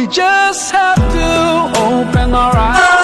We just have to open our eyes.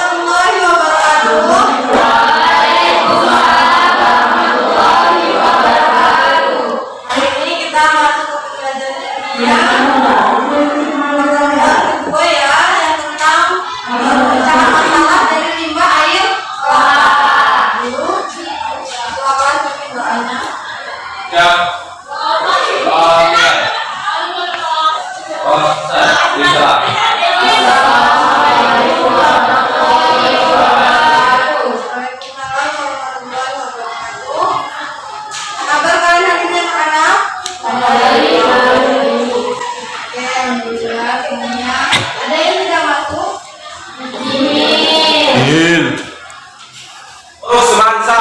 Terus semansa.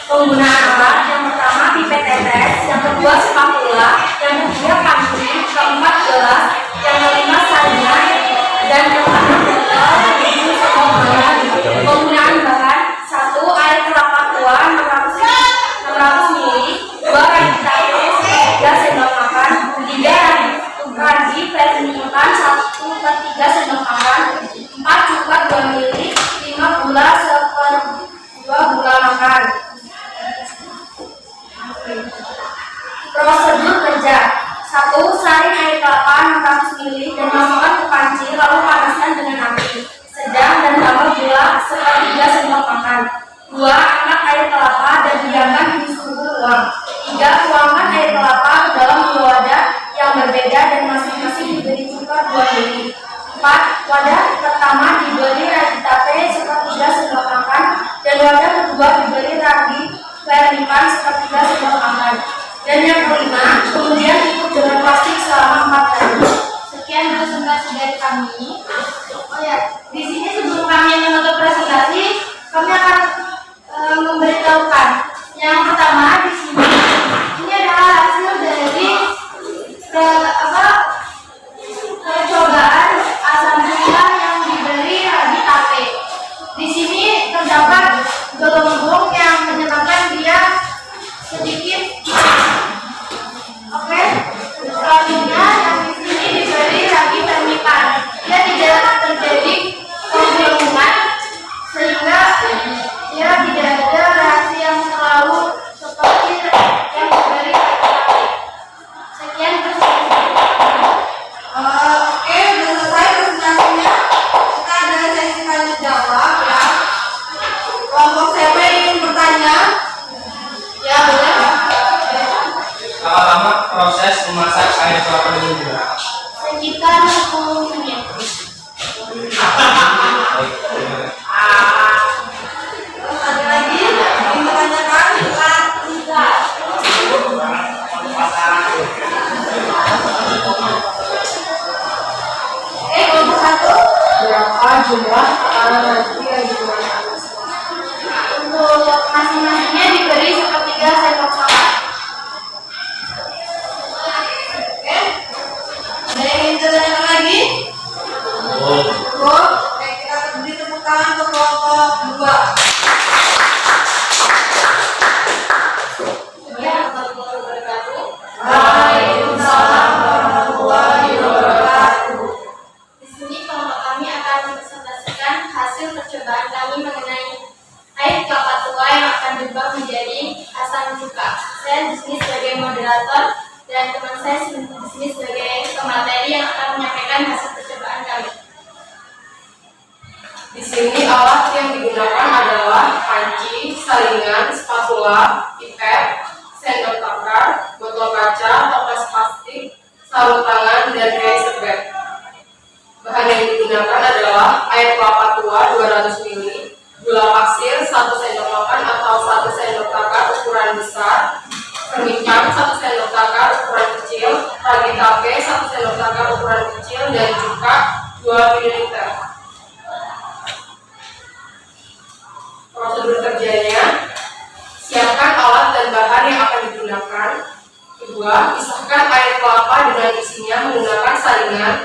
Penggunaan alat yang pertama pipet tetes, yang kedua spatula, yang ketiga panci, keempat gelas, yang kelima sarina, dan yang keenam botol. Penggunaan bahan: 1 air kelapa tua 600 ml, 2 ragi tape 3 sendok makan, 3 ragi vermipan 1/3 sendok makan, 4 coklat 2 ml, 5 gula 1/2 gula makan. Prosedur kerja: 1. Saring air kelapa 600 ml dan masukkan ke panci, lalu panaskan dengan api sedang dan tambah gula 1/3 sendok makan. 2. Angkat air kelapa dan diamkan di suhu ruang. 3. Tuangkan air kelapa ke dalam 2 wadah yang berbeda dan masing-masing diberi cuka 2 ml. 4. Wadah pertama diberi ragi tape 1/3 sendok makan dan wadah kedua diberi ragi vermipan 1/3 sendok makan. Dan yang kelima, kemudian tutup dengan plastik selama 4 hari. Sekian presentasi dari kami. Oh ya, di sini sebelum kami menutup presentasi, kami akan memberitahukan. Yang pertama di sini, ini adalah hasil dari percobaan asam gula yang diberi ragi tape. Di sini terdapat gelembung yang menyebabkan dia sedikit. Oke, selanjutnya yang di sini diberi ragi vermipan. Dia tidak terjadi penggelembungan sehingga dia tidak ada reaksi yang terlalu seperti yang diberi ragi tape. Sekian presentasi. Oke, sudah selesai presentasinya. Kita ada sesi tanya jawab ya. Kelompok siapa yang ingin bertanya? Ya, boleh. Berapa lama proses memasak air kelapa ini juga? Sekitar 10 menit. Terus ada lagi yang ditanyakan? Kelompok 1. Berapa jumlah nasi yang digunakan? Untuk masing-masingnya diberi 1/3 sendok makan. Oke. Ada yang ingin ditanyakan lagi? Oke, kita beri tepuk tangan untuk kelompok 2. Waalaikumsalam warahmatullahi wabarakatuh. Di sini kelompok kami akan mempresentasikan hasil percobaan kami mengenai air kelapa tua yang akan diubah menjadi asam cuka. dan teman saya di sini sebagai pemateri yang akan menyampaikan hasil percobaan kami. Di sini alat yang digunakan adalah panci, saringan, spatula, pipet, sendok takar, botol kaca, toples plastik, sarung tangan, dan kain serbet. Bahan yang digunakan adalah air kelapa tua 200 ml, gula pasir 1 sendok makan atau 1 sendok takar ukuran besar, permikan 1 sendok takar ukuran kecil, ragi tape 1 sendok takar ukuran kecil, dan cuka 2 ml. Prosedur kerjanya: siapkan alat dan bahan yang akan digunakan. Kedua, pisahkan air kelapa dengan isinya menggunakan saringan.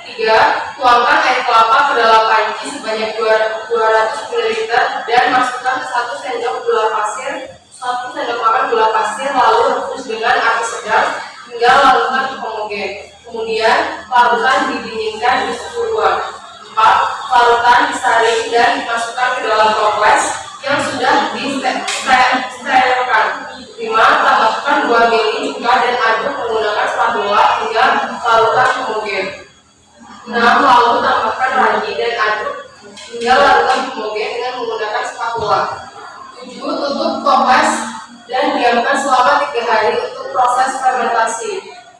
3. Tuangkan air kelapa ke dalam panci sebanyak 200 ml dan masukkan 1 sendok gula pasir, 1 sendok makan gula pasir, lalu rebus dengan api sedang hingga larutkan homogen. Kemudian larutan didinginkan di suhu ruang. 4. Larutan disaring dan dimasukkan ke dalam toples yang sudah disterilkan. 5. Tambahkan 2 ml cuka dan aduk menggunakan spatula hingga larutan homogen. 6. Lalu tambahkan ragi dan aduk hingga larutan homogen dengan menggunakan spatula. 7. Tutup toples dan diamkan selama 3 hari untuk proses fermentasi.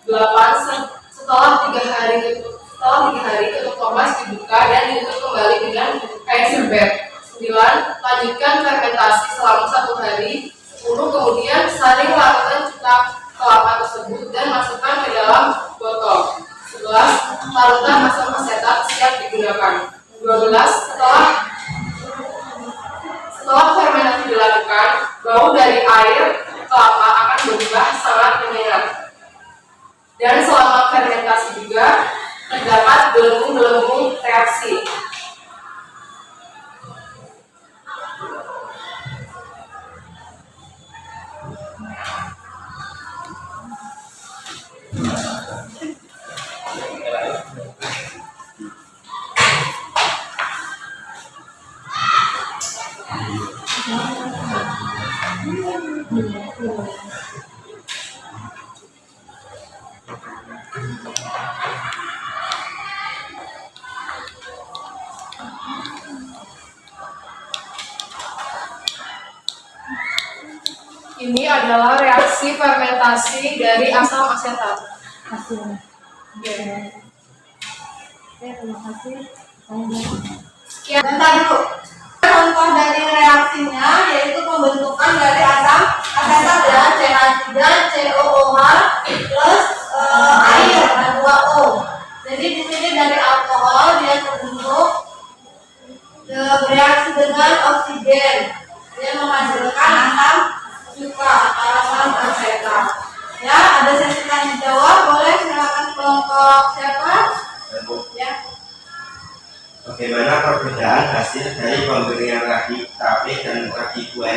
8. Setelah 3 hari tutup toples dibuka dan ditutup kembali dengan kain serbet. 9. Lanjutkan fermentasi selama 1 hari. 10. Kemudian saring larutan cuka kelapa tersebut dan masukkan ke dalam botol. 11. Larutan asam asetat siap digunakan. 12. Setelah fermentasi dilakukan, bau dari air kelapa akan berubah sangat menyengat. Dan selama fermentasi juga terdapat gelembung-gelembung reaksi. Ini adalah reaksi fermentasi dari asam asetat. Hasilnya. Terima kasih. Bentar dulu. Contoh dari reaksinya yaitu pembentukan dari asam asetat ya, CH3 COOH plus air H2O. Jadi di sini dari alkohol dia terbentuk bereaksi dengan oksigen, dia menghasilkan asam cuka atau asam asetat. Ya, ada sesi tanya jawab, boleh silakan kelompok siapa? Ya. Bagaimana perbedaan hasil dari pemberian ragi tape dan ragi kue?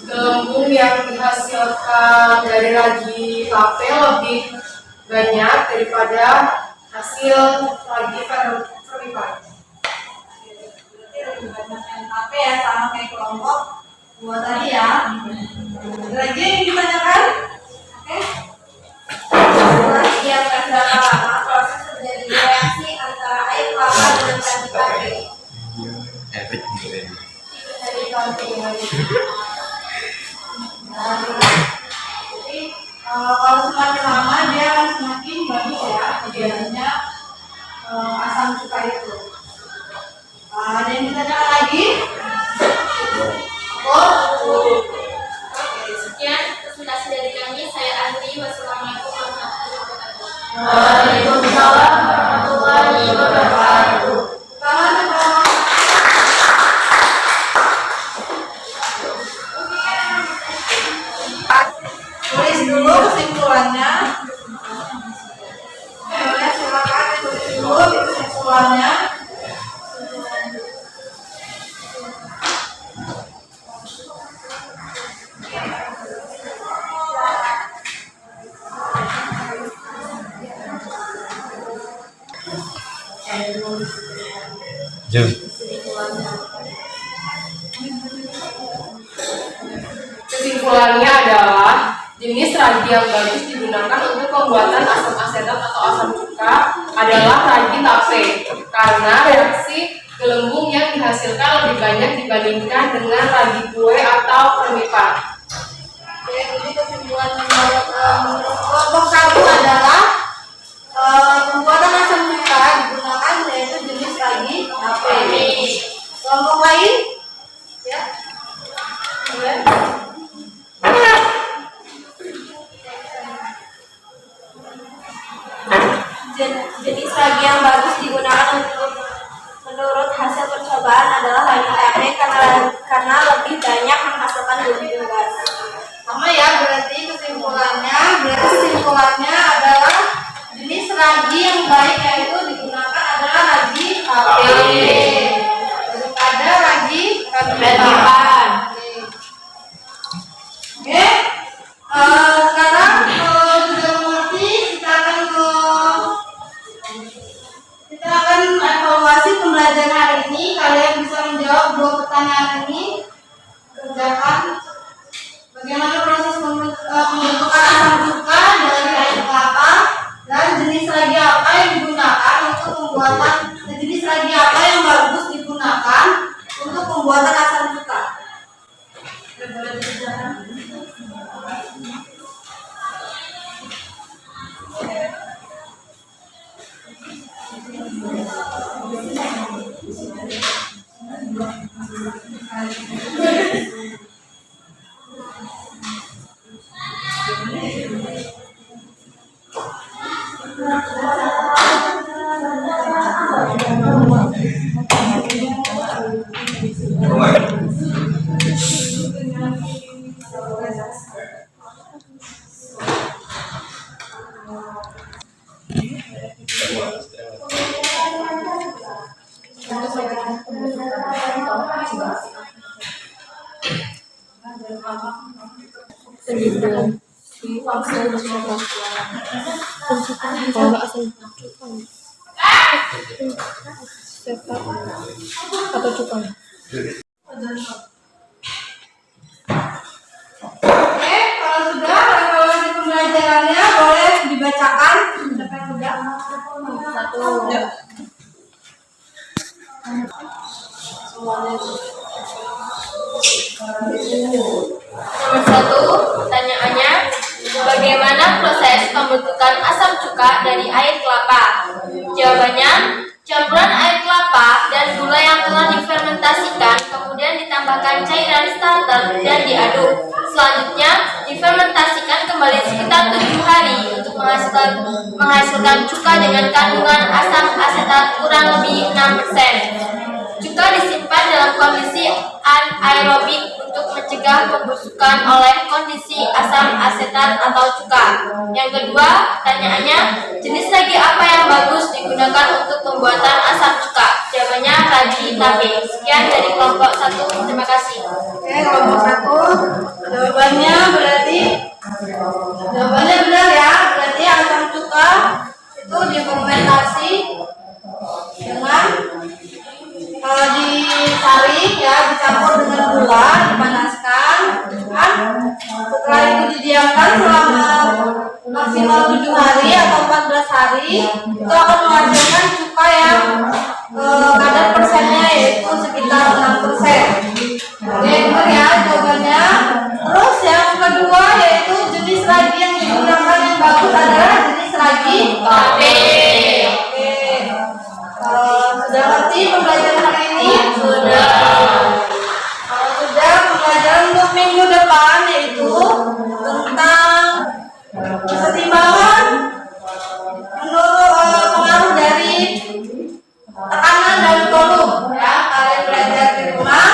Gelembung yang dihasilkan dari ragi tape lebih banyak daripada hasil ragi fermentasi. Lebih banyak yang tape ya, sama kayak kelompok dua tadi ya. Lagi yang ditanyakan? Oke. Yang berapa lama proses terjadi reaksi antara air kelapa dengan ragi tape? Efek gitu. Dari kontinuen. Jadi kalau semakin lama dia akan semakin bagus ya terjadinya asam cuka itu. Ada yang ditanyakan lagi? Oke, sekian presentasi dari kami. Saya Andri. Wassalamualaikum warahmatullahi wabarakatuh. Waalaikumsalam warahmatullahi wabarakatuh. Selamat berkelompok. Tulis dulu kesimpulannya. Boleh silakan tulis dulu kesimpulannya. Jom. Kesimpulannya. Kesimpulannya adalah jenis ragi yang bagus digunakan untuk pembuatan asam asetat atau asam cuka adalah ragi tape karena reaksi gelembung yang dihasilkan lebih banyak dibandingkan dengan ragi kue atau permipan. Oke, jadi kesimpulan menurut kelompok 1 adalah pembuatan asam cuka digunakan yaitu jenis ragi tape. Kelompok lain, ya, boleh. Jenis ragi yang bagus digunakan untuk menurut hasil percobaan adalah ragi tape karena lebih banyak menghasilkan gelembung gas. Sama ya, berarti kesimpulannya adalah jenis ragi yang baik yaitu digunakan adalah ragi tape daripada ragi permipan. Oke, sekarang sudah mengerti, kita akan evaluasi pembelajaran hari ini. Kalian bisa menjawab 2 pertanyaan ini. Kerjakan bagaimana proses pembentukan asam cuka dari air kelapa dan jenis ragi apa yang digunakan untuk pembuatan jenis ragi apa yang bagus digunakan untuk pembuatan asam cuka. Boleh dikerjakan. Atau cuka. Oke, kalau sudah evaluasi pembelajarannya boleh dibacakan. Siapa yang sudah? 1. Nomor 1, pertanyaannya, bagaimana proses pembentukan asam cuka dari air kelapa? Jawabannya, campuran air kelapa dan gula yang telah difermentasikan, kemudian ditambahkan cairan starter dan diaduk. Selanjutnya, difermentasikan kembali sekitar 7 hari untuk menghasilkan cuka dengan kandungan asam asetat kurang lebih 6%. Cuka disimpan dalam kondisi anaerobik untuk mencegah pembusukan oleh kondisi asam asetat atau cuka. Yang kedua, pertanyaannya, jenis ragi apa yang bagus digunakan untuk pembuatan asam cuka? Jawabannya ragi tape. Sekian dari kelompok 1. Terima kasih. Oke, kelompok 1. Jawabannya benar ya. Berarti asam cuka itu difermentasi dengan disaring ya, dicampur dengan gula, dipanaskan, kan? Setelah itu didiamkan selama maksimal 7 hari atau 14 hari, itu akan menghasilkan cuka yang kadar persennya yaitu sekitar 6%. Oke, benar ya jawabannya. Terus yang kedua yaitu jenis ragi yang digunakan yang bagus adalah jenis ragi tape. Sudah ngerti pembelajaran hari ini? Sudah. Kalau sudah, pembelajaran untuk minggu depan yaitu tentang kesetimbangan menurut pengaruh dari tekanan dan volume. Ya, kalian belajar di rumah.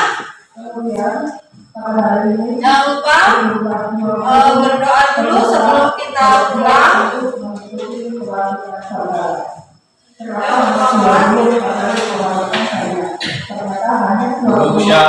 Jangan lupa berdoa dulu sebelum kita pulang. Bagus ya.